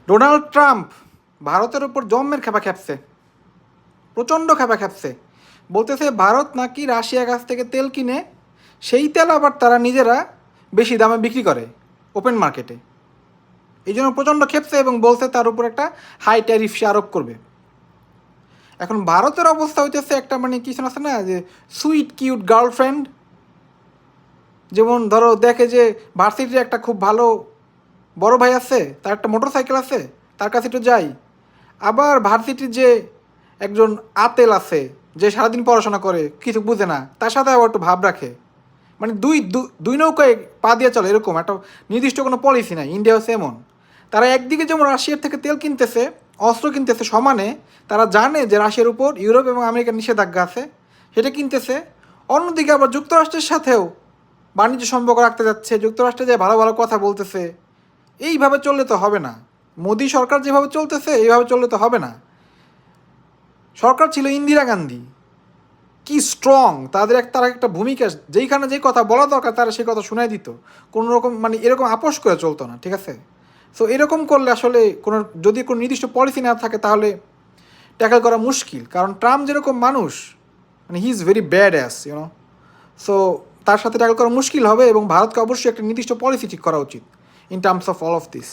Donald Trump ভারতের উপর জম্মের খেপা খেপছে, প্রচণ্ড খেপা খেপছে। বলতেছে ভারত নাকি রাশিয়ার কাছ থেকে তেল কিনে সেই তেল আবার তারা নিজেরা বেশি দামে বিক্রি করে ওপেন মার্কেটে। এই জন্য প্রচণ্ড খেপছে এবং বলছে তার উপর একটা হাই ট্যারিফ সে আরোপ করবে। এখন ভারতের অবস্থা হইতেছে একটা মানে কিছু আছে না যে সুইট কিউট গার্লফ্রেন্ড, যেমন ধরো দেখে যে ভার্সিটির একটা খুব ভালো বড় ভাই আছে, তার একটা মোটর সাইকেল আছে, তার কাছে একটু যাই। আবার ভার্সিটির যে একজন আতেল আছে যে সারাদিন পড়াশোনা করে কিছু বুঝে না, তার সাথে আবার একটু ভাব রাখে। মানে দুই নৌকায় পা দিয়ে চলে, এরকম একটা নির্দিষ্ট কোনো পলিসি নাই। ইন্ডিয়া হচ্ছে এমন, তারা একদিকে যেমন রাশিয়ার থেকে তেল কিনতেছে, অস্ত্র কিনতেছে সমানে, তারা জানে যে রাশিয়ার উপর ইউরোপ এবং আমেরিকার নিষেধাজ্ঞা আছে, সেটা কিনতেছে। অন্যদিকে আবার যুক্তরাষ্ট্রের সাথেও বাণিজ্য সম্পর্ক রাখতে যাচ্ছে, যুক্তরাষ্ট্রে যে ভালো ভালো কথা বলতেছে। এইভাবে চললে তো হবে না। মোদী সরকার যেভাবে চলতেছে এইভাবে চললে তো হবে না। সরকার ছিল ইন্দিরা গান্ধী, কি স্ট্রং, তারা একটা ভূমিকা, যেইখানে যেই কথা বলা দরকার তারা সেই কথা শুনাই দিত। কোনো রকম মানে এরকম আপোষ করে চলতো না, ঠিক আছে? সো এরকম করলে আসলে কোনো যদি কোনো নির্দিষ্ট পলিসি না থাকে তাহলে ট্যাকেল করা মুশকিল। কারণ ট্রাম্প যেরকম মানুষ, মানে he is very bad ass you know. So তার সাথে ট্যাকেল করা মুশকিল হবে এবং ভারতকে অবশ্যই একটা নির্দিষ্ট পলিসি ঠিক করা উচিত in terms of all of this.